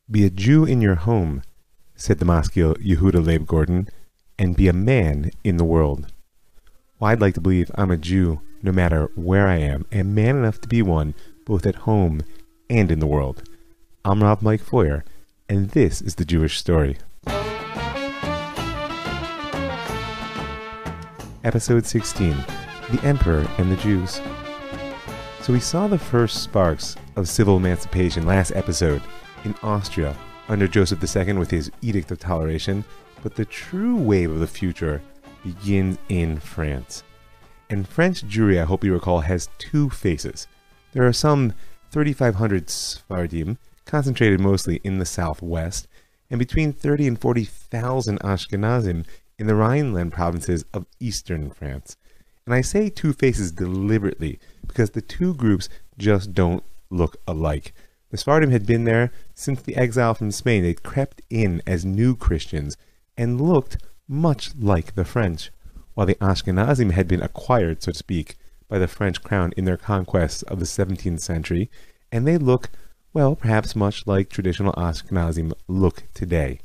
Be a Jew in your home, said the Maskil Yehuda Leib Gordon, and be a man in the world. Well, I'd like to believe I'm a Jew no matter where I am, and man enough to be one both at home and in the world. I'm Rob Mike Foyer, and this is The Jewish Story. Episode 16, The Emperor and the Jews. So we saw the first sparks of civil emancipation last episode in Austria under Joseph II with his Edict of Toleration, but the true wave of the future begins in France. And French Jewry, I hope you recall, has two faces. There are some 3,500 Sephardim, concentrated mostly in the southwest, and between 30 and 40,000 Ashkenazim in the Rhineland provinces of eastern France. And I say two faces deliberately because the two groups just don't look alike. The Sephardim had been there since the exile from Spain. They'd crept in as new Christians and looked much like the French, while the Ashkenazim had been acquired, so to speak, by the French crown in their conquests of the 17th century, and they look, well, perhaps much like traditional Ashkenazim look today.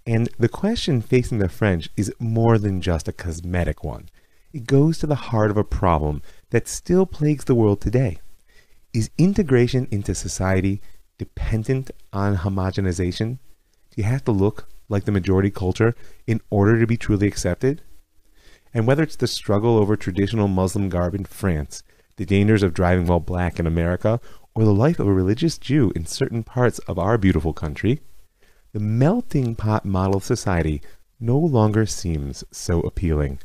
And the question facing the French is more than just a cosmetic one. It goes to the heart of a problem that still plagues the world today. Is integration into society dependent on homogenization? Do you have to look like the majority culture in order to be truly accepted? And whether it's the struggle over traditional Muslim garb in France, the dangers of driving while black in America, or the life of a religious Jew in certain parts of our beautiful country, the melting pot model of society no longer seems so appealing.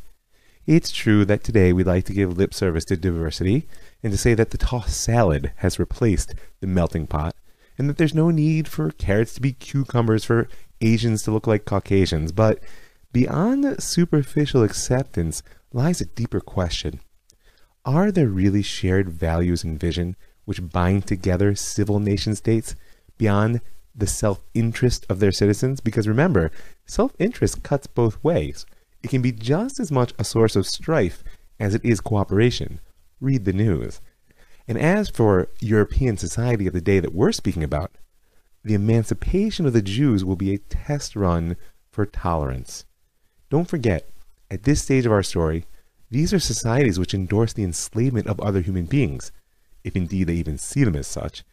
It's true that today we like to give lip service to diversity and to say that the tossed salad has replaced the melting pot and that there's no need for carrots to be cucumbers, for Asians to look like Caucasians. But beyond superficial acceptance lies a deeper question. Are there really shared values and vision which bind together civil nation-states beyond the self-interest of their citizens? Because remember, self-interest cuts both ways. It can be just as much a source of strife as it is cooperation. Read the news. And as for European society of the day that we're speaking about, the emancipation of the Jews will be a test run for tolerance. Don't forget, at this stage of our story, these are societies which endorse the enslavement of other human beings, if indeed they even see them as such,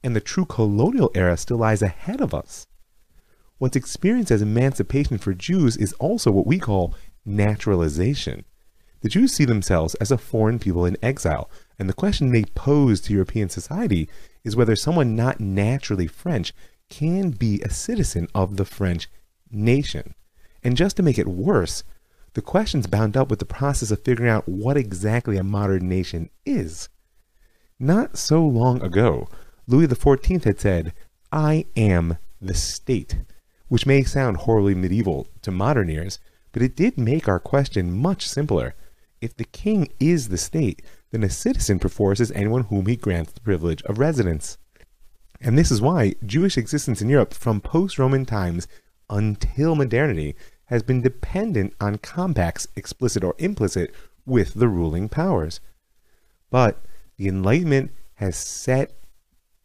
and the true colonial era still lies ahead of us. What's experienced as emancipation for Jews is also what we call naturalization. The Jews see themselves as a foreign people in exile, and the question they pose to European society is whether someone not naturally French can be a citizen of the French nation. And just to make it worse, the question's bound up with the process of figuring out what exactly a modern nation is. Not so long ago, Louis XIV had said, "I am the state," which may sound horribly medieval to modern ears, but it did make our question much simpler. If the king is the state, then a citizen perforce is anyone whom he grants the privilege of residence. And this is why Jewish existence in Europe from post-Roman times until modernity has been dependent on compacts, explicit or implicit, with the ruling powers. But the Enlightenment has set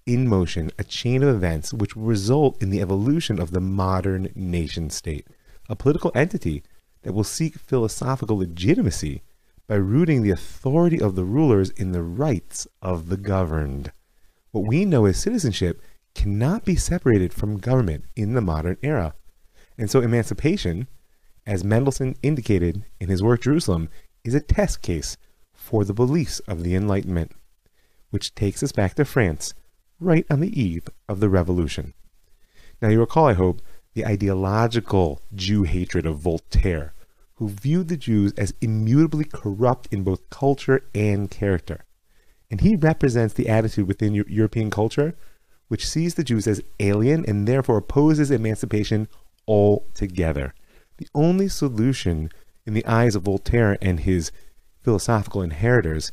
in motion a chain of events which will result in the evolution of the modern nation-state, a political entity that will seek philosophical legitimacy by rooting the authority of the rulers in the rights of the governed. What we know as citizenship cannot be separated from government in the modern era. And so emancipation, as Mendelssohn indicated in his work Jerusalem, is a test case for the beliefs of the Enlightenment, which takes us back to France, right on the eve of the Revolution. Now you recall, I hope, the ideological Jew hatred of Voltaire, who viewed the Jews as immutably corrupt in both culture and character. And he represents the attitude within European culture which sees the Jews as alien and therefore opposes emancipation altogether. The only solution in the eyes of Voltaire and his philosophical inheritors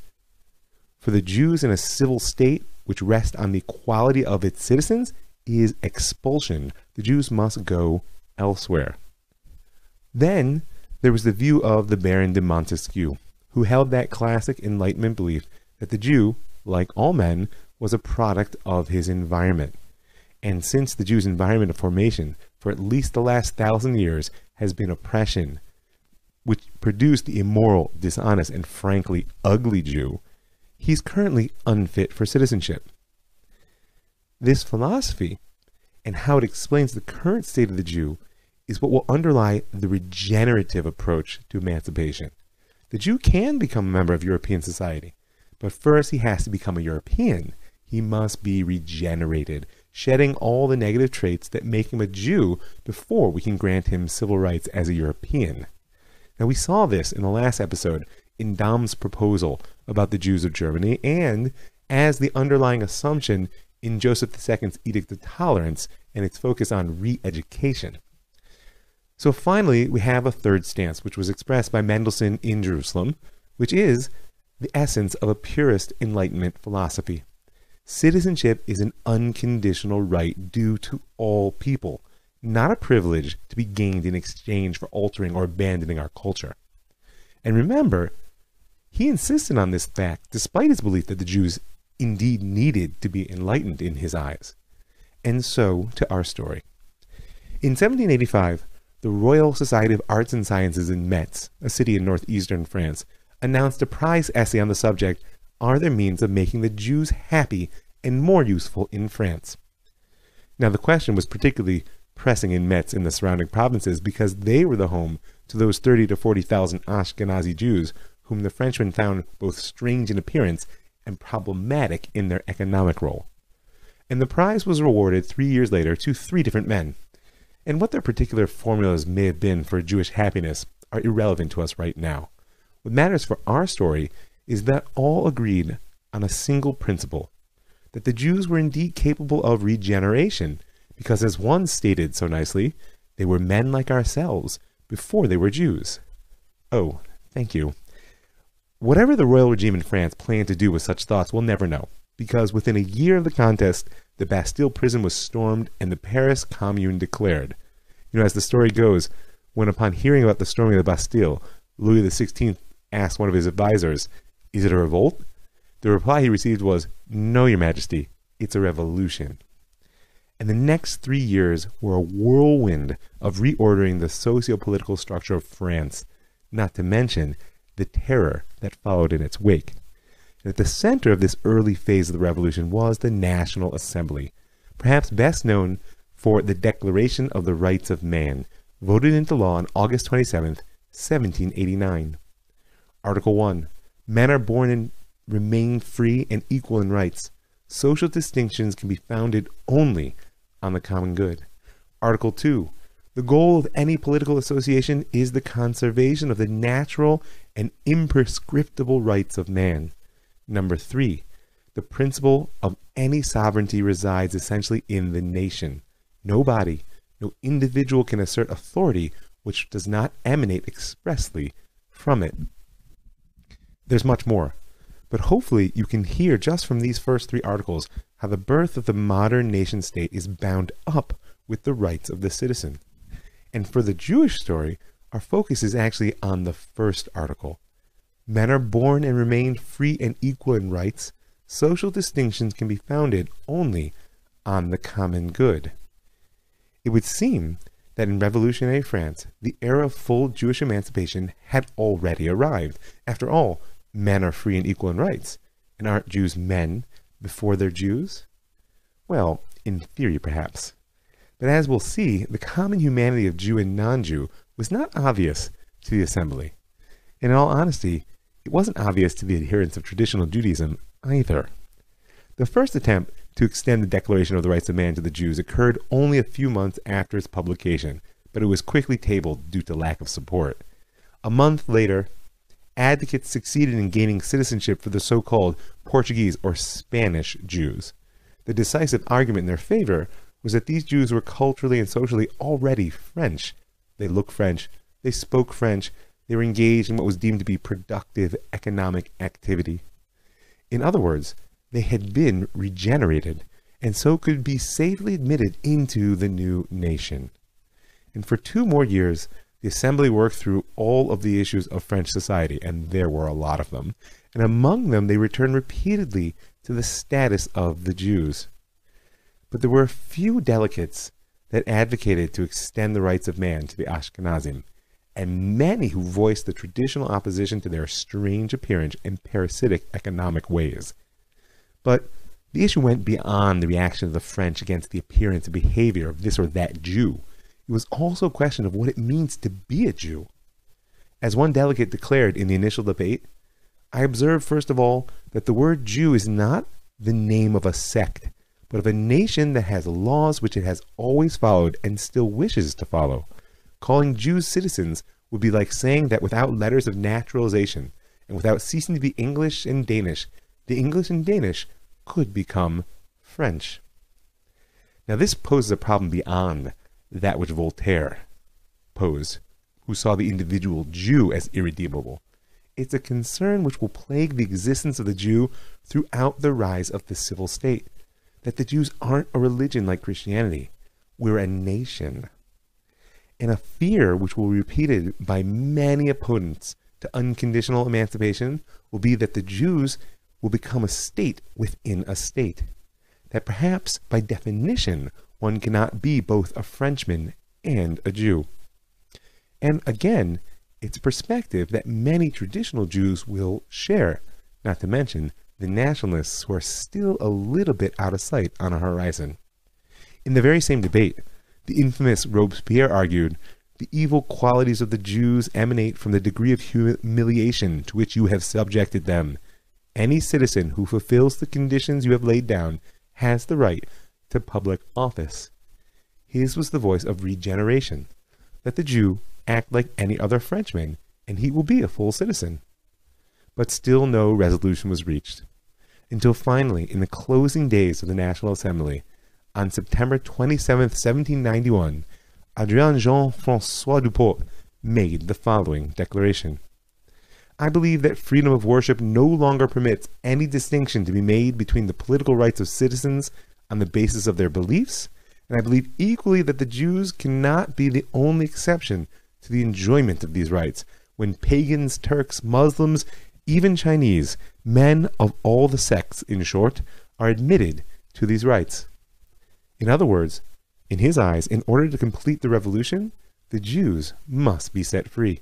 for the Jews in a civil state which rests on the equality of its citizens is expulsion. The Jews must go elsewhere. Then there was the view of the Baron de Montesquieu, who held that classic Enlightenment belief that the Jew, like all men, was a product of his environment. And since the Jews' environment of formation for at least the last 1,000 years has been oppression, which produced the immoral, dishonest, and frankly ugly Jew, he's currently unfit for citizenship. This philosophy and how it explains the current state of the Jew is what will underlie the regenerative approach to emancipation. The Jew can become a member of European society, but first he has to become a European. He must be regenerated, shedding all the negative traits that make him a Jew before we can grant him civil rights as a European. Now, we saw this in the last episode in Damm's proposal about the Jews of Germany and as the underlying assumption in Joseph II's Edict of Tolerance and its focus on re-education. So finally, we have a third stance, which was expressed by Mendelssohn in Jerusalem, which is the essence of a purist Enlightenment philosophy. Citizenship is an unconditional right due to all people, not a privilege to be gained in exchange for altering or abandoning our culture. And remember, he insisted on this fact despite his belief that the Jews indeed needed to be enlightened in his eyes. And so to our story. In 1785, the Royal Society of Arts and Sciences in Metz, a city in northeastern France, announced a prize essay on the subject, "Are there means of making the Jews happy and more useful in France?" Now, the question was particularly pressing in Metz and the surrounding provinces because they were the home to those 30 to 40,000 Ashkenazi Jews whom the Frenchmen found both strange in appearance and problematic in their economic role. And the prize was awarded 3 years later to 3 different men. And what their particular formulas may have been for Jewish happiness are irrelevant to us right now. What matters for our story is that all agreed on a single principle, that the Jews were indeed capable of regeneration, because as one stated so nicely, they were men like ourselves before they were Jews. Oh, thank you. Whatever the royal regime in France planned to do with such thoughts, we'll never know, because within a year of the contest, the Bastille prison was stormed and the Paris Commune declared. As the story goes, when upon hearing about the storming of the Bastille, Louis XVI asked one of his advisors, "Is it a revolt?" The reply he received was, "No, Your Majesty, it's a revolution." And the next 3 years were a whirlwind of reordering the socio-political structure of France, not to mention the terror that followed in its wake. And at the center of this early phase of the revolution was the National Assembly, perhaps best known for the Declaration of the Rights of Man, voted into law on August 27, 1789. Article 1. Men are born and remain free and equal in rights. Social distinctions can be founded only on the common good. Article 2. The goal of any political association is the conservation of the natural and imprescriptible rights of man. Number 3. The principle of any sovereignty resides essentially in the nation. No body, no individual can assert authority which does not emanate expressly from it. There's much more, but hopefully you can hear just from these first 3 articles how the birth of the modern nation-state is bound up with the rights of the citizen. And for the Jewish story, our focus is actually on the first article. Men are born and remain free and equal in rights. Social distinctions can be founded only on the common good. It would seem that in revolutionary France, the era of full Jewish emancipation had already arrived. After all, men are free and equal in rights. And aren't Jews men before they're Jews? Well, in theory perhaps. But as we'll see, the common humanity of Jew and non-Jew was not obvious to the assembly. And in all honesty, it wasn't obvious to the adherents of traditional Judaism either. The first attempt to extend the Declaration of the Rights of Man to the Jews occurred only a few months after its publication, but it was quickly tabled due to lack of support. A month later, advocates succeeded in gaining citizenship for the so-called Portuguese or Spanish Jews. The decisive argument in their favor was that these Jews were culturally and socially already French. They looked French, they spoke French, they were engaged in what was deemed to be productive economic activity. In other words, they had been regenerated, and so could be safely admitted into the new nation. And for 2 more years, the assembly worked through all of the issues of French society, and there were a lot of them. And among them, they returned repeatedly to the status of the Jews. but there were a few delegates that advocated to extend the rights of man to the Ashkenazim, and many who voiced the traditional opposition to their strange appearance and parasitic economic ways. But the issue went beyond the reaction of the French against the appearance and behavior of this or that Jew. It was also a question of what it means to be a Jew. As one delegate declared in the initial debate, I observed first of all that the word Jew is not the name of a sect, but of a nation that has laws which it has always followed and still wishes to follow. Calling Jews citizens would be like saying that without letters of naturalization and without ceasing to be English and Danish, the English and Danish could become French. Now this poses a problem beyond that which Voltaire posed, who saw the individual Jew as irredeemable. It's a concern which will plague the existence of the Jew throughout the rise of the civil state, that the Jews aren't a religion like Christianity. We're a nation. And a fear which will be repeated by many opponents to unconditional emancipation will be that the Jews will become a state within a state. That perhaps, by definition, one cannot be both a Frenchman and a Jew. And again, it's a perspective that many traditional Jews will share, not to mention the nationalists who are still a little bit out of sight on a horizon. In the very same debate, the infamous Robespierre argued, the evil qualities of the Jews emanate from the degree of humiliation to which you have subjected them. Any citizen who fulfills the conditions you have laid down has the right to public office. His was the voice of regeneration, that the Jew act like any other Frenchman, and he will be a full citizen. But still no resolution was reached, until finally, in the closing days of the National Assembly, on September 27, 1791, Adrien Jean-François Duport made the following declaration. I believe that freedom of worship no longer permits any distinction to be made between the political rights of citizens on the basis of their beliefs, and I believe equally that the Jews cannot be the only exception to the enjoyment of these rights, when pagans, Turks, Muslims, even Chinese, men of all the sects, in short, are admitted to these rights. In other words, in his eyes, in order to complete the revolution, the Jews must be set free.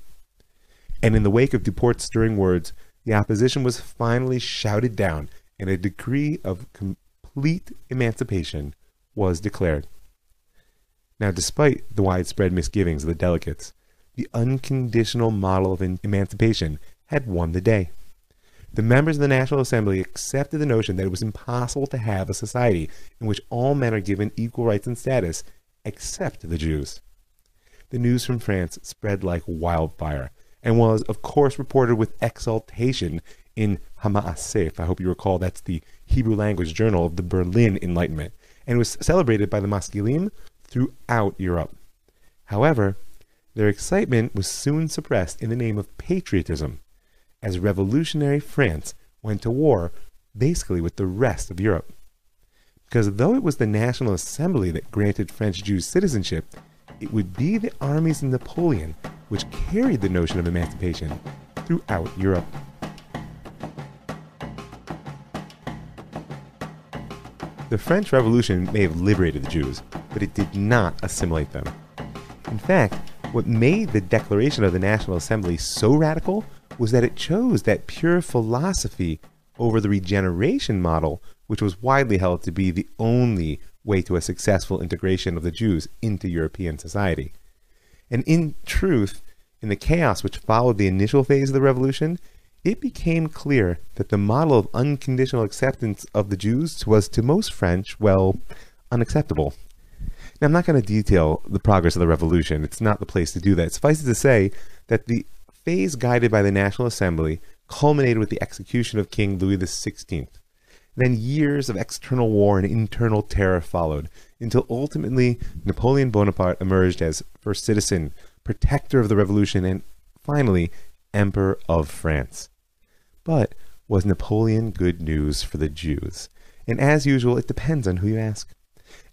And in the wake of Duport's stirring words, the opposition was finally shouted down, and a decree of complete emancipation was declared. Now, despite the widespread misgivings of the delegates, the unconditional model of emancipation had won the day. The members of the National Assembly accepted the notion that it was impossible to have a society in which all men are given equal rights and status, except the Jews. The news from France spread like wildfire, and was, of course, reported with exultation in Ha'asef. I hope you recall that's the Hebrew language journal of the Berlin Enlightenment, and was celebrated by the Maskilim throughout Europe. However, their excitement was soon suppressed in the name of patriotism, as revolutionary France went to war basically with the rest of Europe. Because though it was the National Assembly that granted French Jews citizenship, it would be the armies of Napoleon which carried the notion of emancipation throughout Europe. The French Revolution may have liberated the Jews, but it did not assimilate them. In fact, what made the declaration of the National Assembly so radical was that it chose that pure philosophy over the regeneration model, which was widely held to be the only way to a successful integration of the Jews into European society. And in truth, in the chaos which followed the initial phase of the revolution, it became clear that the model of unconditional acceptance of the Jews was to most French, well, unacceptable. Now, I'm not going to detail the progress of the revolution. It's not the place to do that. Suffice it to say that the phase guided by the National Assembly culminated with the execution of King Louis XVI. Then years of external war and internal terror followed, until ultimately Napoleon Bonaparte emerged as first citizen, protector of the revolution, and finally Emperor of France. But was Napoleon good news for the Jews? And as usual, it depends on who you ask.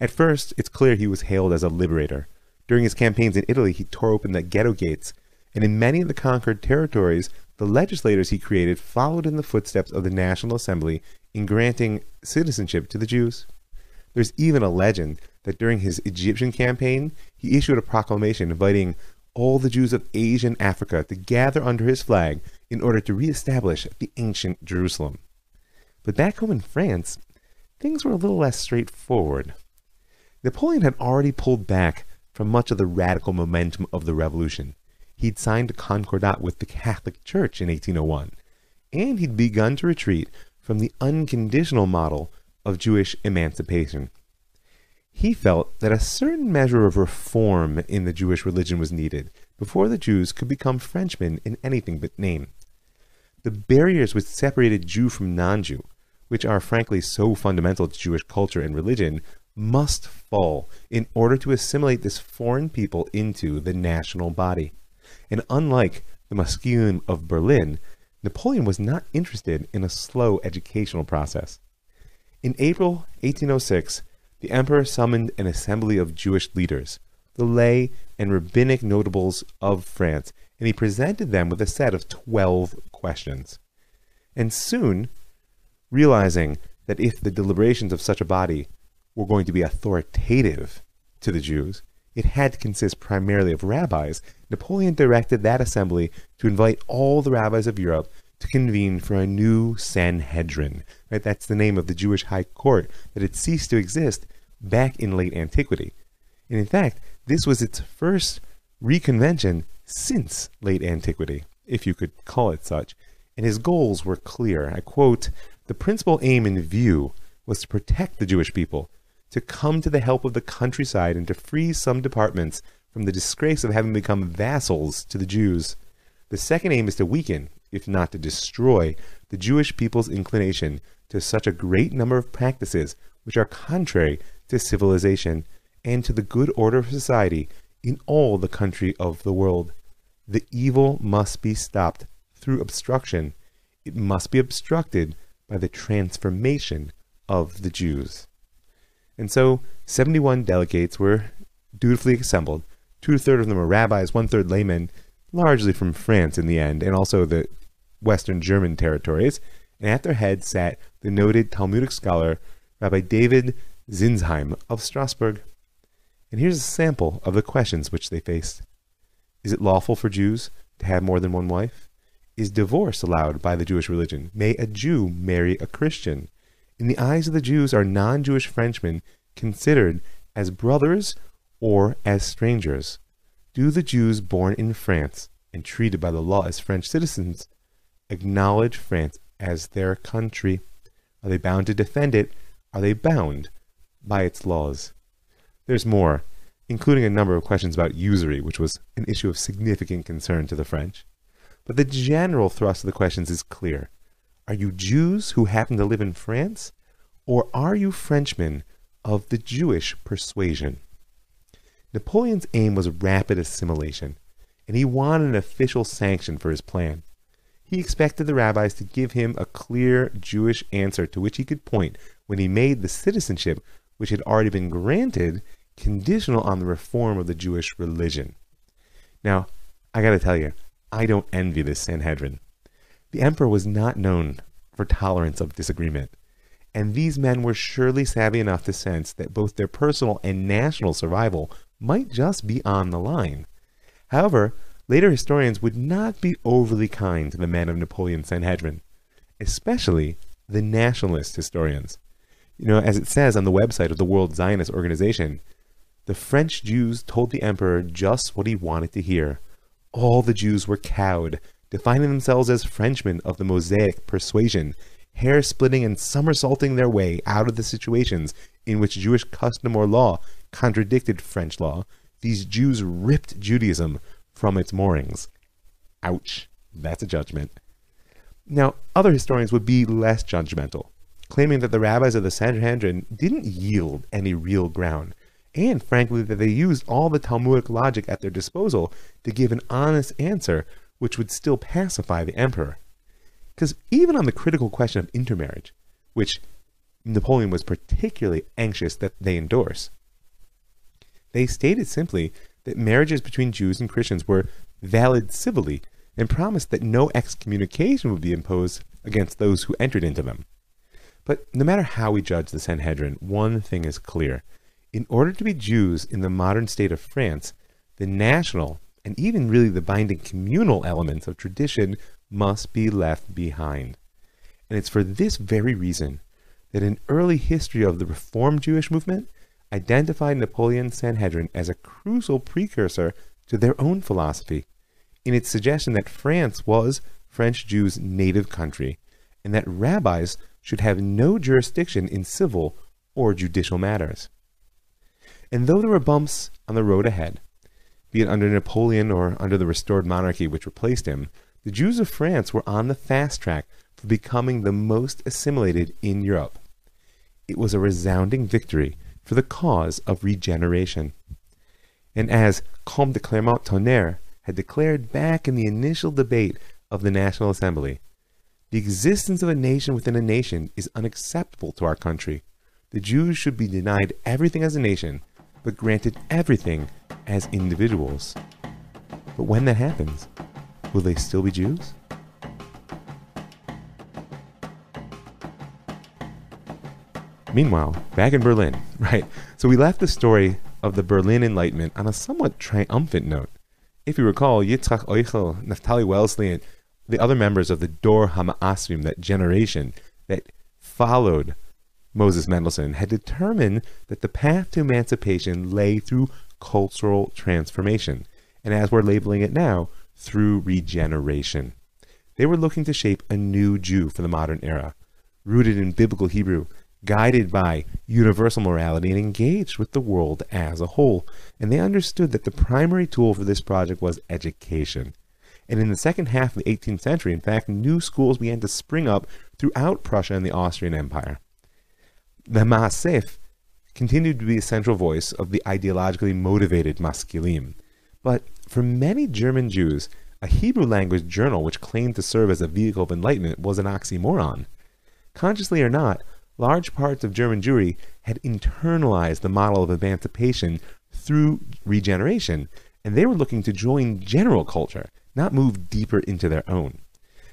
At first, it's clear he was hailed as a liberator. During his campaigns in Italy, he tore open the ghetto gates, and in many of the conquered territories, the legislators he created followed in the footsteps of the National Assembly in granting citizenship to the Jews. There's even a legend that during his Egyptian campaign, he issued a proclamation inviting all the Jews of Asia and Africa to gather under his flag in order to reestablish the ancient Jerusalem. But back home in France, things were a little less straightforward. Napoleon had already pulled back from much of the radical momentum of the revolution. He'd signed a concordat with the Catholic Church in 1801, and he'd begun to retreat from the unconditional model of Jewish emancipation. He felt that a certain measure of reform in the Jewish religion was needed before the Jews could become Frenchmen in anything but name. The barriers which separated Jew from non-Jew, which are frankly so fundamental to Jewish culture and religion, must fall in order to assimilate this foreign people into the national body. And unlike the Muskegon of Berlin, Napoleon was not interested in a slow educational process. In April 1806, the emperor summoned an assembly of Jewish leaders, the lay and rabbinic notables of France, and he presented them with a set of 12 questions. And soon, realizing that if the deliberations of such a body were going to be authoritative to the Jews, it had to consist primarily of rabbis, Napoleon directed that assembly to invite all the rabbis of Europe to convene for a new Sanhedrin. Right? That's the name of the Jewish high court that had ceased to exist back in late antiquity. And in fact, this was its first reconvention since late antiquity, if you could call it such. And his goals were clear. I quote, "The principal aim in view was to protect the Jewish people, to come to the help of the countryside, and to free some departments from the disgrace of having become vassals to the Jews. The second aim is to weaken, if not to destroy, the Jewish people's inclination to such a great number of practices which are contrary to civilization and to the good order of society in all the country of the world. The evil must be stopped through obstruction. It must be obstructed by the transformation of the Jews." And so 71 delegates were dutifully assembled. 2/3 of them were rabbis, 1/3 laymen, largely from France in the end, and also the Western German territories. And at their head sat the noted Talmudic scholar, Rabbi David Zinsheim of Strasbourg. And here's a sample of the questions which they faced. Is it lawful for Jews to have more than one wife? Is divorce allowed by the Jewish religion? May a Jew marry a Christian? In the eyes of the Jews, are non-Jewish Frenchmen considered as brothers or as strangers? Do the Jews born in France and treated by the law as French citizens acknowledge France as their country? Are they bound to defend it? Are they bound by its laws? There's more, including a number of questions about usury, which was an issue of significant concern to the French. But the general thrust of the questions is clear. Are you Jews who happen to live in France, or are you Frenchmen of the Jewish persuasion? Napoleon's aim was rapid assimilation, and he wanted an official sanction for his plan. He expected the rabbis to give him a clear Jewish answer to which he could point when he made the citizenship, which had already been granted, conditional on the reform of the Jewish religion. Now, I gotta tell you, I don't envy this Sanhedrin. The emperor was not known for tolerance of disagreement, and these men were surely savvy enough to sense that both their personal and national survival might just be on the line. However, later historians would not be overly kind to the men of Napoleon's Sanhedrin, especially the nationalist historians. As it says on the website of the World Zionist Organization, the French Jews told the emperor just what he wanted to hear. All the Jews were cowed, defining themselves as Frenchmen of the Mosaic persuasion, hair-splitting and somersaulting their way out of the situations in which Jewish custom or law contradicted French law. These Jews ripped Judaism from its moorings. Ouch, that's a judgment. Now, other historians would be less judgmental, claiming that the rabbis of the Sanhedrin didn't yield any real ground, and frankly that they used all the Talmudic logic at their disposal to give an honest answer which would still pacify the emperor. Because even on the critical question of intermarriage, which Napoleon was particularly anxious that they endorse, they stated simply that marriages between Jews and Christians were valid civilly and promised that no excommunication would be imposed against those who entered into them. But no matter how we judge the Sanhedrin, one thing is clear. In order to be Jews in the modern state of France, the national, and even really the binding communal elements of tradition must be left behind. And it's for this very reason that an early history of the Reformed Jewish movement identified Napoleon's Sanhedrin as a crucial precursor to their own philosophy, in its suggestion that France was French Jews' native country, and that rabbis should have no jurisdiction in civil or judicial matters. And though there were bumps on the road ahead, be it under Napoleon or under the restored monarchy which replaced him, the Jews of France were on the fast track for becoming the most assimilated in Europe. It was a resounding victory for the cause of regeneration. And as Comte de Clermont-Tonnerre had declared back in the initial debate of the National Assembly, the existence of a nation within a nation is unacceptable to our country. The Jews should be denied everything as a nation, but granted everything as individuals. But when that happens, will they still be Jews? Meanwhile, back in Berlin, right? So we left the story of the Berlin Enlightenment on a somewhat triumphant note. If you recall, Yitzhak Euchel, Naftali Wellesley, and the other members of the Dor HaMa'asrim, that generation that followed Moses Mendelssohn, had determined that the path to emancipation lay through cultural transformation, and as we're labeling it now, through regeneration. They were looking to shape a new Jew for the modern era, rooted in biblical Hebrew, guided by universal morality, and engaged with the world as a whole. And they understood that the primary tool for this project was education. And in the second half of the 18th century, in fact, new schools began to spring up throughout Prussia and the Austrian Empire. The Maasef continued to be a central voice of the ideologically motivated Maskilim. But for many German Jews, a Hebrew language journal which claimed to serve as a vehicle of enlightenment was an oxymoron. Consciously or not, large parts of German Jewry had internalized the model of emancipation through regeneration, and they were looking to join general culture, not move deeper into their own.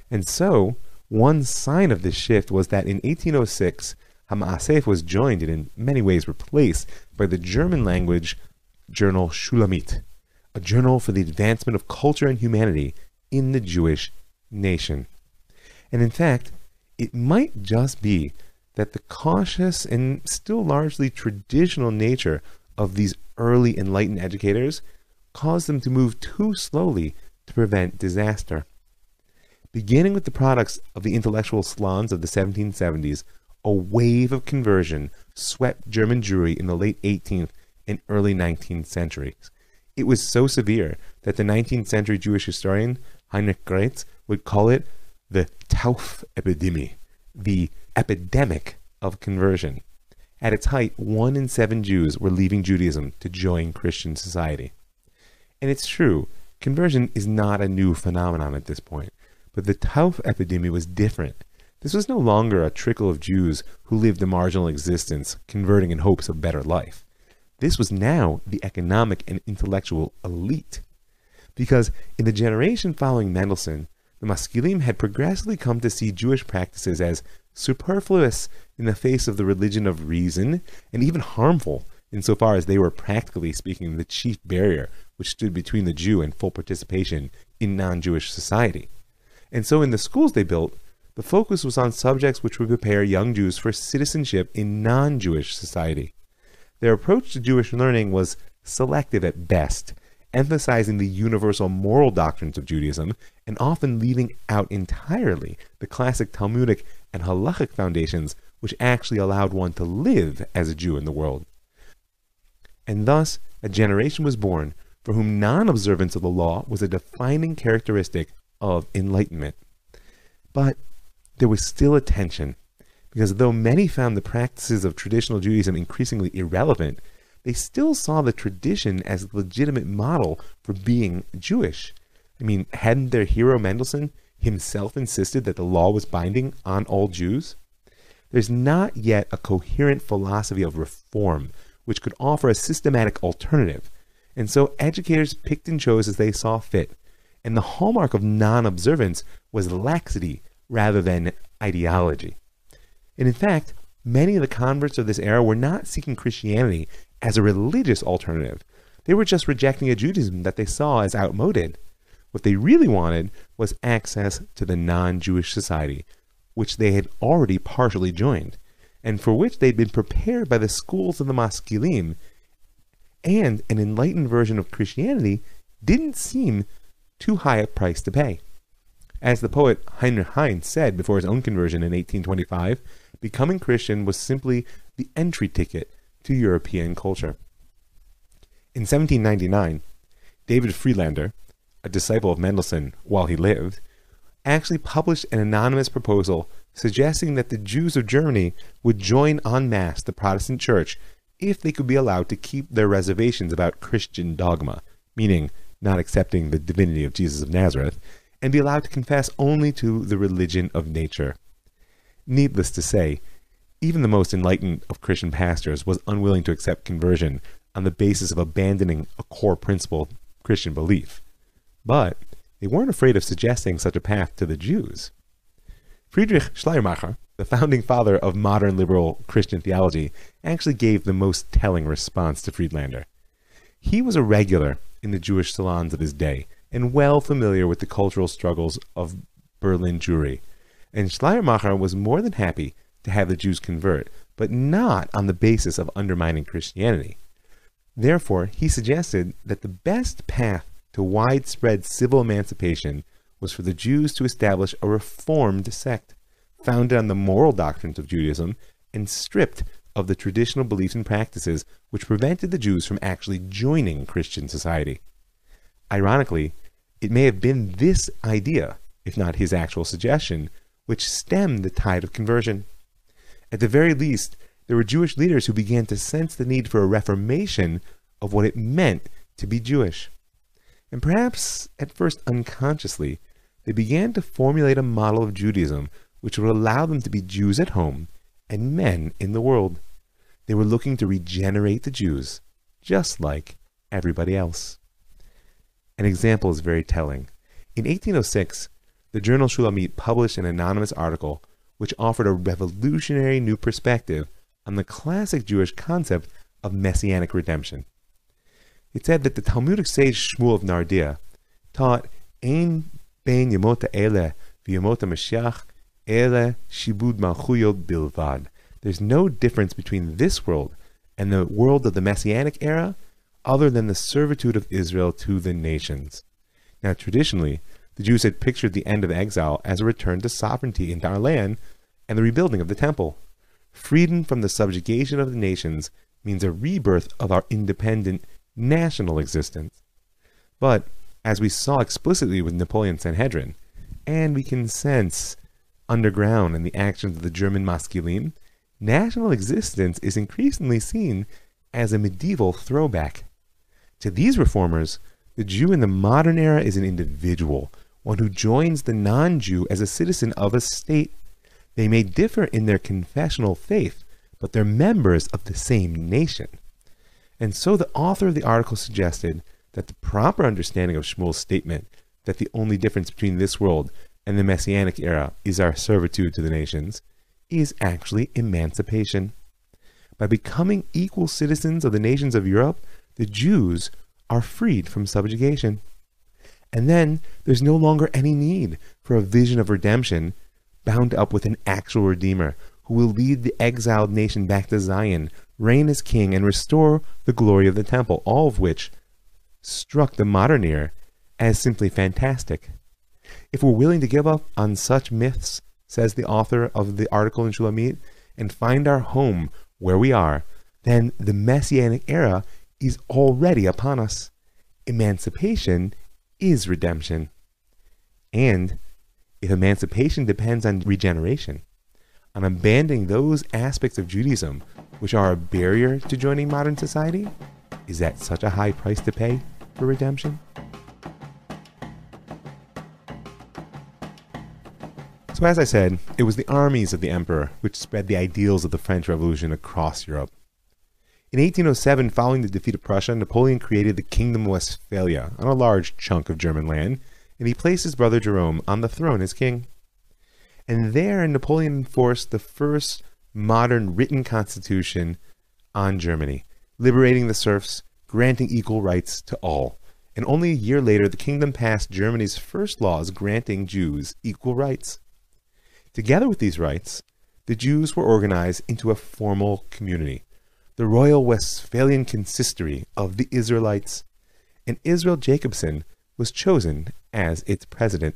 And so, one sign of this shift was that in 1806, Ha'Ma'asef was joined and in many ways replaced by the German language journal Shulamit, a journal for the advancement of culture and humanity in the Jewish nation. And in fact, it might just be that the cautious and still largely traditional nature of these early enlightened educators caused them to move too slowly to prevent disaster. Beginning with the products of the intellectual salons of the 1770s, a wave of conversion swept German Jewry in the late 18th and early 19th centuries. It was so severe that the 19th century Jewish historian Heinrich Graetz would call it the Tauf-Epidemie, the epidemic of conversion. At its height, 1 in 7 Jews were leaving Judaism to join Christian society. And it's true, conversion is not a new phenomenon at this point, but the Tauf-Epidemie was different. This was no longer a trickle of Jews who lived a marginal existence, converting in hopes of better life. This was now the economic and intellectual elite. Because in the generation following Mendelssohn, the Maskilim had progressively come to see Jewish practices as superfluous in the face of the religion of reason, and even harmful insofar as they were, practically speaking, the chief barrier which stood between the Jew and full participation in non-Jewish society. And so in the schools they built, the focus was on subjects which would prepare young Jews for citizenship in non-Jewish society. Their approach to Jewish learning was selective at best, emphasizing the universal moral doctrines of Judaism and often leaving out entirely the classic Talmudic and halachic foundations which actually allowed one to live as a Jew in the world. And thus, a generation was born for whom non-observance of the law was a defining characteristic of enlightenment. But there was still a tension, because though many found the practices of traditional Judaism increasingly irrelevant, they still saw the tradition as a legitimate model for being Jewish. I mean, hadn't their hero Mendelssohn himself insisted that the law was binding on all Jews? There's not yet a coherent philosophy of reform which could offer a systematic alternative, and so educators picked and chose as they saw fit, and the hallmark of non-observance was laxity rather than ideology. And in fact, many of the converts of this era were not seeking Christianity as a religious alternative. They were just rejecting a Judaism that they saw as outmoded. What they really wanted was access to the non-Jewish society, which they had already partially joined, and for which they'd been prepared by the schools of the Maskilim, and an enlightened version of Christianity didn't seem too high a price to pay. As the poet Heinrich Heine said before his own conversion in 1825, becoming Christian was simply the entry ticket to European culture. In 1799, David Friedlander, a disciple of Mendelssohn while he lived, actually published an anonymous proposal suggesting that the Jews of Germany would join en masse the Protestant Church if they could be allowed to keep their reservations about Christian dogma, meaning not accepting the divinity of Jesus of Nazareth, and be allowed to confess only to the religion of nature. Needless to say, even the most enlightened of Christian pastors was unwilling to accept conversion on the basis of abandoning a core principle of Christian belief. But they weren't afraid of suggesting such a path to the Jews. Friedrich Schleiermacher, the founding father of modern liberal Christian theology, actually gave the most telling response to Friedlander. He was a regular in the Jewish salons of his day and well familiar with the cultural struggles of Berlin Jewry, and Schleiermacher was more than happy to have the Jews convert, but not on the basis of undermining Christianity. Therefore, he suggested that the best path to widespread civil emancipation was for the Jews to establish a reformed sect, founded on the moral doctrines of Judaism and stripped of the traditional beliefs and practices which prevented the Jews from actually joining Christian society. Ironically, it may have been this idea, if not his actual suggestion, which stemmed the tide of conversion. At the very least, there were Jewish leaders who began to sense the need for a reformation of what it meant to be Jewish. And perhaps, at first unconsciously, they began to formulate a model of Judaism which would allow them to be Jews at home and men in the world. They were looking to regenerate the Jews, just like everybody else. An example is very telling. In 1806, the journal Shulamit published an anonymous article which offered a revolutionary new perspective on the classic Jewish concept of messianic redemption. It said that the Talmudic sage Shmuel of Nardia taught Ein ben Yemot Ele v'Yemot Mashiach Ele Shibud Malchuyot Bilvad. There's no difference between this world and the world of the Messianic era other than the servitude of Israel to the nations. Now, traditionally, the Jews had pictured the end of exile as a return to sovereignty in our land and the rebuilding of the temple. Freedom from the subjugation of the nations means a rebirth of our independent national existence. But, as we saw explicitly with Napoleon's Sanhedrin, and we can sense underground in the actions of the German Maskilim, national existence is increasingly seen as a medieval throwback. To these reformers, the Jew in the modern era is an individual, one who joins the non-Jew as a citizen of a state. They may differ in their confessional faith, but they're members of the same nation. And so the author of the article suggested that the proper understanding of Shmuel's statement that the only difference between this world and the Messianic era is our servitude to the nations is actually emancipation. By becoming equal citizens of the nations of Europe, the Jews are freed from subjugation. And then there's no longer any need for a vision of redemption bound up with an actual Redeemer who will lead the exiled nation back to Zion, reign as king, and restore the glory of the temple, all of which struck the modern ear as simply fantastic. If we're willing to give up on such myths, says the author of the article in Shulamit, and find our home where we are, then the Messianic era is already upon us. Emancipation is redemption. And if emancipation depends on regeneration, on abandoning those aspects of Judaism which are a barrier to joining modern society, is that such a high price to pay for redemption? So as I said, it was the armies of the emperor which spread the ideals of the French Revolution across Europe. In 1807, following the defeat of Prussia, Napoleon created the Kingdom of Westphalia on a large chunk of German land, and he placed his brother Jerome on the throne as king. And there, Napoleon enforced the first modern written constitution on Germany, liberating the serfs, granting equal rights to all. And only a year later, the kingdom passed Germany's first laws granting Jews equal rights. Together with these rights, the Jews were organized into a formal community, the Royal Westphalian Consistory of the Israelites, and Israel Jacobson was chosen as its president.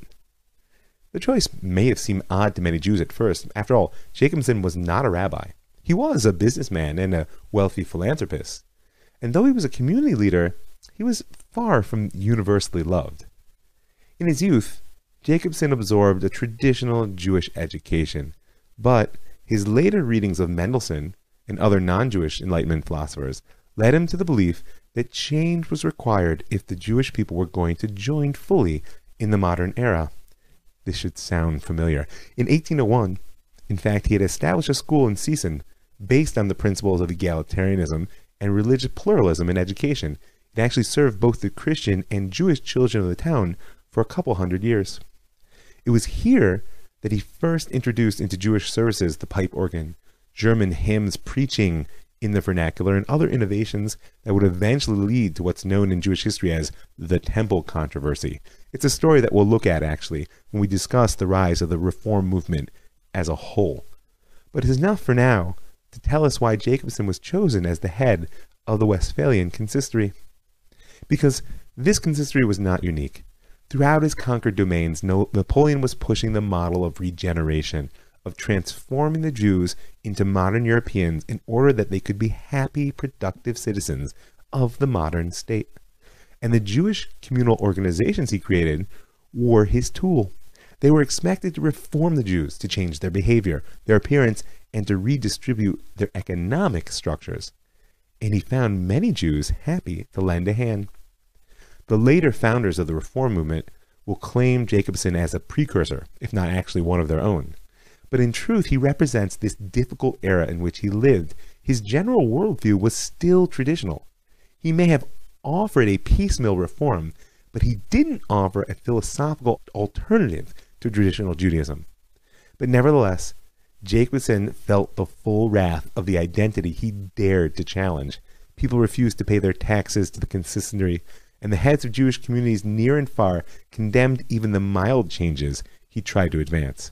The choice may have seemed odd to many Jews at first. After all, Jacobson was not a rabbi. He was a businessman and a wealthy philanthropist. And though he was a community leader, he was far from universally loved. In his youth, Jacobson absorbed a traditional Jewish education, but his later readings of Mendelssohn and other non-Jewish Enlightenment philosophers led him to the belief that change was required if the Jewish people were going to join fully in the modern era. This should sound familiar. In 1801, in fact, he had established a school in Seeson based on the principles of egalitarianism and religious pluralism in education. It actually served both the Christian and Jewish children of the town for a couple hundred years. It was here that he first introduced into Jewish services the pipe organ, German hymns preaching in the vernacular, and other innovations that would eventually lead to what's known in Jewish history as the Temple Controversy. It's a story that we'll look at, actually, when we discuss the rise of the Reform movement as a whole. But it is enough for now to tell us why Jacobson was chosen as the head of the Westphalian Consistory. Because this consistory was not unique. Throughout his conquered domains, Napoleon was pushing the model of regeneration, of transforming the Jews into modern Europeans in order that they could be happy, productive citizens of the modern state. And the Jewish communal organizations he created were his tool. They were expected to reform the Jews, to change their behavior, their appearance, and to redistribute their economic structures. And he found many Jews happy to lend a hand. The later founders of the Reform movement will claim Jacobson as a precursor, if not actually one of their own. But in truth, he represents this difficult era in which he lived. His general worldview was still traditional. He may have offered a piecemeal reform, but he didn't offer a philosophical alternative to traditional Judaism. But nevertheless, Jacobson felt the full wrath of the identity he dared to challenge. People refused to pay their taxes to the consistory, and the heads of Jewish communities near and far condemned even the mild changes he tried to advance.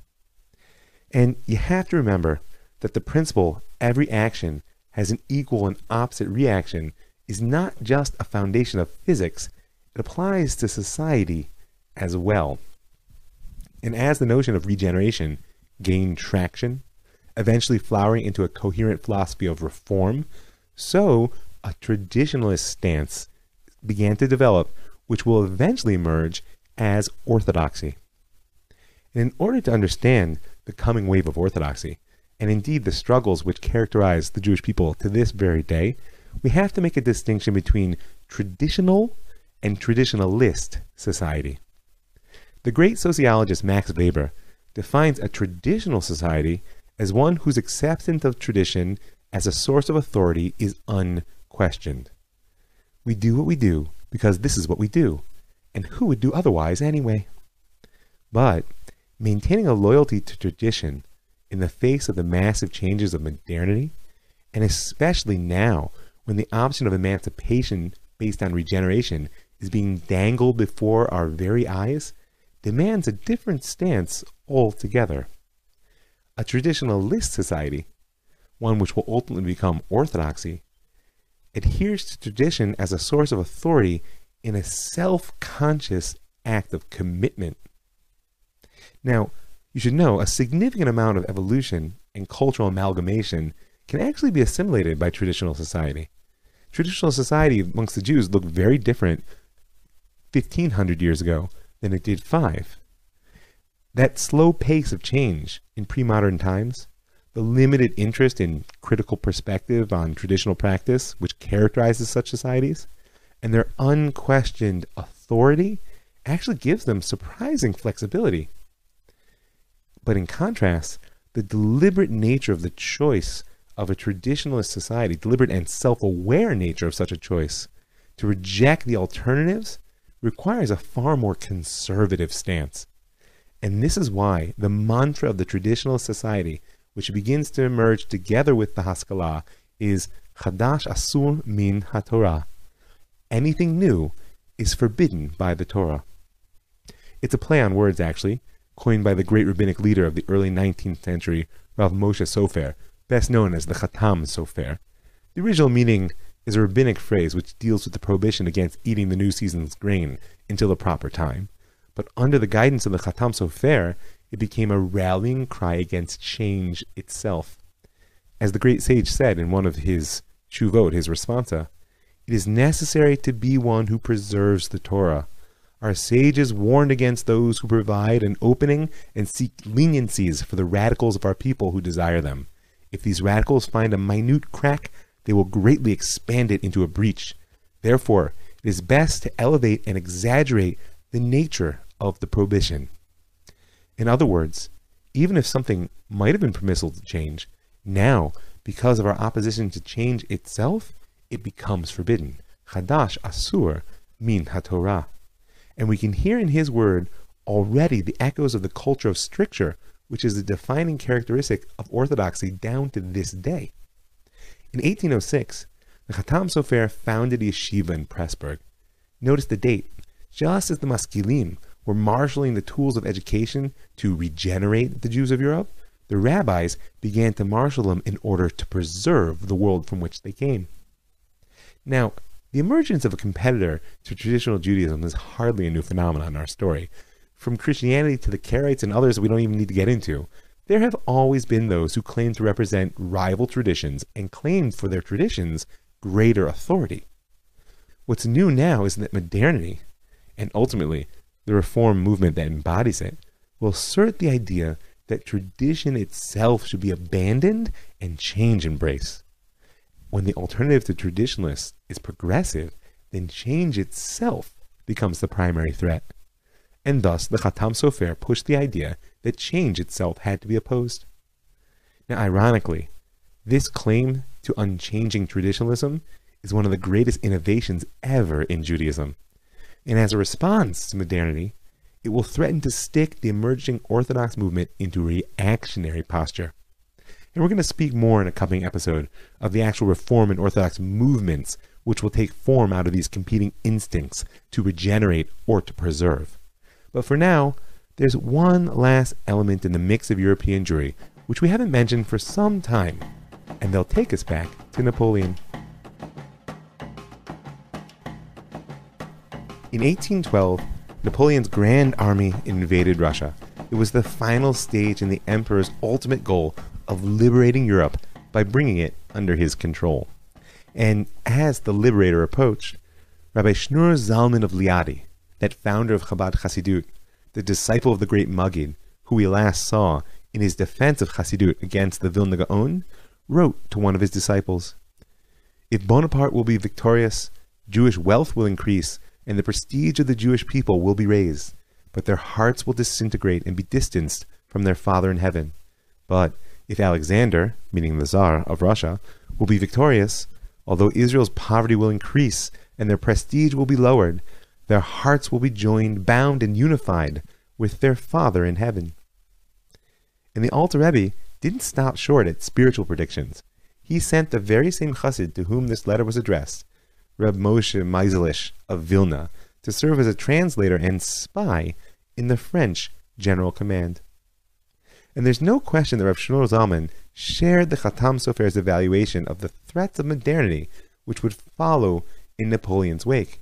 And you have to remember that the principle, every action has an equal and opposite reaction, is not just a foundation of physics, it applies to society as well. And as the notion of regeneration gained traction, eventually flowering into a coherent philosophy of reform, so a traditionalist stance began to develop, which will eventually emerge as orthodoxy. And in order to understand the coming wave of orthodoxy, and indeed the struggles which characterize the Jewish people to this very day, we have to make a distinction between traditional and traditionalist society. The great sociologist Max Weber defines a traditional society as one whose acceptance of tradition as a source of authority is unquestioned. We do what we do because this is what we do, and who would do otherwise anyway? But maintaining a loyalty to tradition in the face of the massive changes of modernity, and especially now when the option of emancipation based on regeneration is being dangled before our very eyes, demands a different stance altogether. A traditionalist society, one which will ultimately become orthodoxy, adheres to tradition as a source of authority in a self-conscious act of commitment. Now, you should know a significant amount of evolution and cultural amalgamation can actually be assimilated by traditional society. Traditional society amongst the Jews looked very different 1,500 years ago than it did 5. That slow pace of change in pre-modern times, the limited interest in critical perspective on traditional practice, which characterizes such societies, and their unquestioned authority actually gives them surprising flexibility. But in contrast, the deliberate nature of the choice of a traditionalist society, deliberate and self-aware nature of such a choice, to reject the alternatives requires a far more conservative stance. And this is why the mantra of the traditional society, which begins to emerge together with the Haskalah, is Chadash Asur Min HaTorah. Anything new is forbidden by the Torah. It's a play on words, actually, coined by the great rabbinic leader of the early 19th century, Rav Moshe Sofer, best known as the Khatam Sofer. The original meaning is a rabbinic phrase which deals with the prohibition against eating the new season's grain until the proper time. But under the guidance of the Khatam Sofer, it became a rallying cry against change itself. As the great sage said in one of his Shuvot, his responsa, it is necessary to be one who preserves the Torah. Our sages warned against those who provide an opening and seek leniencies for the radicals of our people who desire them. If these radicals find a minute crack, they will greatly expand it into a breach. Therefore, it is best to elevate and exaggerate the nature of the prohibition. In other words, even if something might have been permissible to change, now, because of our opposition to change itself, it becomes forbidden. Chadash Asur Min HaTorah. And we can hear in his word already the echoes of the culture of stricture, which is the defining characteristic of orthodoxy down to this day. In 1806, the Khatam Sofer founded a yeshiva in Pressburg. Notice the date. Just as the Maskilim were marshaling the tools of education to regenerate the Jews of Europe, the rabbis began to marshal them in order to preserve the world from which they came. Now, the emergence of a competitor to traditional Judaism is hardly a new phenomenon in our story. From Christianity to the Karaites and others we don't even need to get into, there have always been those who claim to represent rival traditions and claim for their traditions greater authority. What's new now is that modernity, and ultimately the reform movement that embodies it, will assert the idea that tradition itself should be abandoned and change embraced. When the alternative to traditionalists is progressive, then change itself becomes the primary threat. And thus the Khatam Sofer pushed the idea that change itself had to be opposed. Now ironically, this claim to unchanging traditionalism is one of the greatest innovations ever in Judaism. And as a response to modernity, it will threaten to stick the emerging Orthodox movement into a reactionary posture. And we're going to speak more in a coming episode of the actual Reform and Orthodox movements which will take form out of these competing instincts to regenerate or to preserve. But for now, there's one last element in the mix of European Jewry which we haven't mentioned for some time, and they'll take us back to Napoleon. In 1812, Napoleon's Grand Army invaded Russia. It was the final stage in the emperor's ultimate goal of liberating Europe by bringing it under his control. And as the liberator approached, Rabbi Shneur Zalman of Liadi, that founder of Chabad Chassidut, the disciple of the great Maggid, who we last saw in his defense of Chassidut against the Vilna Gaon, wrote to one of his disciples, "If Bonaparte will be victorious, Jewish wealth will increase, and the prestige of the Jewish people will be raised, but their hearts will disintegrate and be distanced from their Father in heaven. But if Alexander," meaning the Tsar of Russia, "will be victorious, although Israel's poverty will increase and their prestige will be lowered, their hearts will be joined, bound, and unified with their Father in heaven." And the Alter Rebbe didn't stop short at spiritual predictions. He sent the very same chassid to whom this letter was addressed, Reb Moshe Meiselish of Vilna, to serve as a translator and spy in the French General Command. And there's no question that Reb Shneur Zalman shared the Khatam Sofer's evaluation of the threats of modernity which would follow in Napoleon's wake.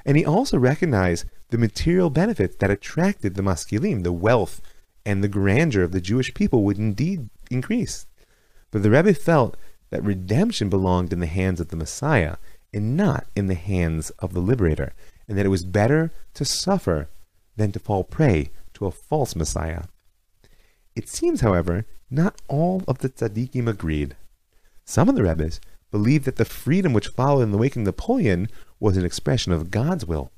And he also recognized the material benefits that attracted the Maskilim, the wealth and the grandeur of the Jewish people would indeed increase. But the Rebbe felt that redemption belonged in the hands of the Messiah and not in the hands of the liberator, and that it was better to suffer than to fall prey to a false Messiah. It seems, however, not all of the tzaddikim agreed. Some of the Rebbes believed that the freedom which followed in the wake of Napoleon was an expression of God's will.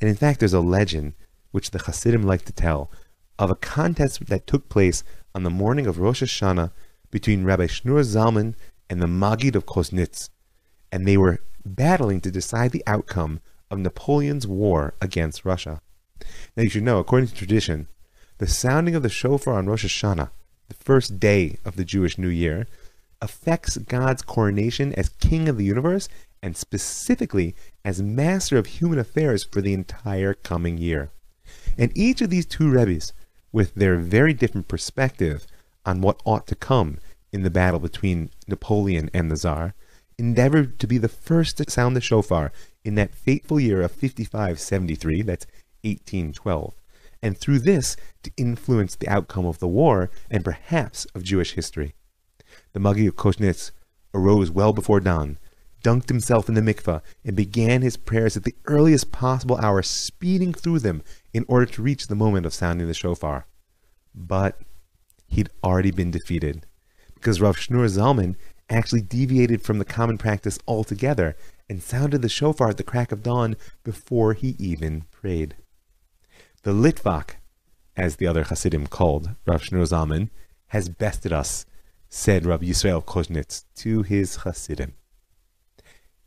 And in fact, there's a legend, which the Hasidim like to tell, of a contest that took place on the morning of Rosh Hashanah between Rabbi Shneur Zalman and the Maggid of Koznitz, and they were battling to decide the outcome of Napoleon's war against Russia. Now you should know, according to tradition, the sounding of the shofar on Rosh Hashanah, the first day of the Jewish New Year, affects God's coronation as King of the universe and specifically as master of human affairs for the entire coming year. And each of these two Rebbes, with their very different perspective on what ought to come in the battle between Napoleon and the Tsar, endeavored to be the first to sound the shofar in that fateful year of 5573, that's 1812, and through this to influence the outcome of the war and perhaps of Jewish history. The Magi of Koznitz arose well before dawn, dunked himself in the mikveh, and began his prayers at the earliest possible hour, speeding through them in order to reach the moment of sounding the shofar. But he'd already been defeated, because Rav Shneur Zalman actually deviated from the common practice altogether and sounded the shofar at the crack of dawn before he even prayed. The Litvak, as the other Hasidim called Rav Shneur Zalman, has bested us, said Rav Yisrael Koznitz to his Hasidim.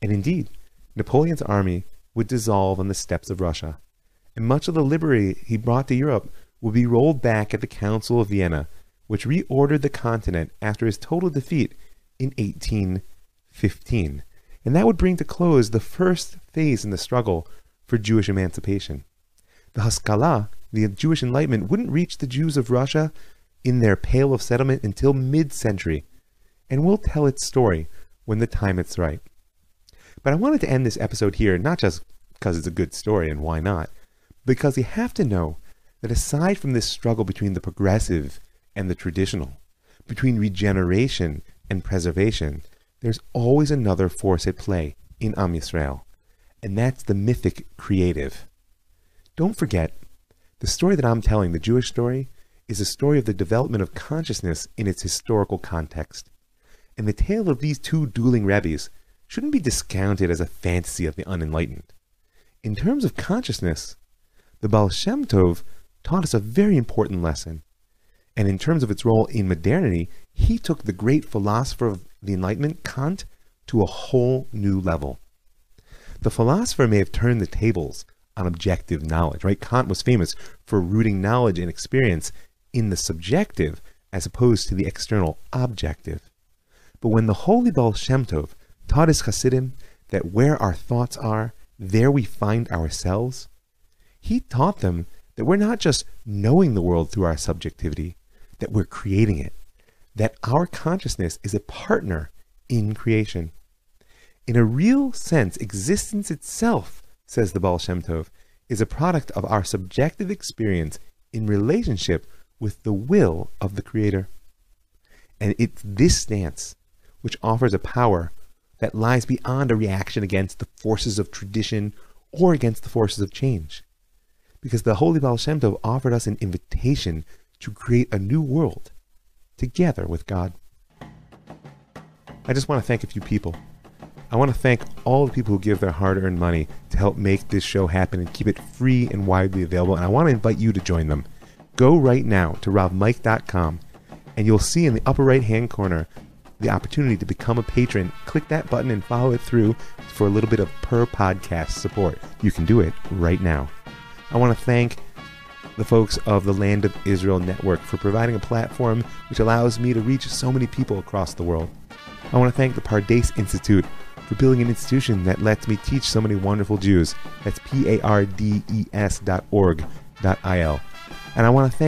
And indeed, Napoleon's army would dissolve on the steppes of Russia, and much of the liberty he brought to Europe would be rolled back at the Council of Vienna, which reordered the continent after his total defeat in 1815. And that would bring to close the first phase in the struggle for Jewish emancipation. The Haskalah, the Jewish Enlightenment, wouldn't reach the Jews of Russia in their Pale of Settlement until mid-century, and we'll tell its story when the time is right. But I wanted to end this episode here, not just because it's a good story, and why not, because you have to know that aside from this struggle between the progressive and the traditional, between regeneration and preservation, there's always another force at play in Am Yisrael, and that's the mythic creative. Don't forget, the story that I'm telling, the Jewish story, is a story of the development of consciousness in its historical context. And the tale of these two dueling Rebbes shouldn't be discounted as a fantasy of the unenlightened. In terms of consciousness, the Baal Shem Tov taught us a very important lesson. And in terms of its role in modernity, he took the great philosopher of the Enlightenment, Kant, to a whole new level. The philosopher may have turned the tables on objective knowledge, right? Kant was famous for rooting knowledge and experience in the subjective as opposed to the external objective. But when the holy Baal Shem Tov taught his Hasidim that where our thoughts are, there we find ourselves, he taught them that we're not just knowing the world through our subjectivity, that we're creating it, that our consciousness is a partner in creation. In a real sense, existence itself, says the Baal Shem Tov, is a product of our subjective experience in relationship with the will of the Creator. And it's this stance which offers a power that lies beyond a reaction against the forces of tradition or against the forces of change. Because the holy Baal Shem Tov offered us an invitation to create a new world together with God. I just want to thank a few people. I want to thank all the people who give their hard-earned money to help make this show happen and keep it free and widely available, and I want to invite you to join them. Go right now to ravmike.com, and you'll see in the upper right-hand corner the opportunity to become a patron. Click that button and follow it through for a little bit of per podcast support. You can do it right now. I want to thank the folks of the Land of Israel Network for providing a platform which allows me to reach so many people across the world. I want to thank the Pardes Institute for building an institution that lets me teach so many wonderful Jews. That's pardes.org.il. And I want to thank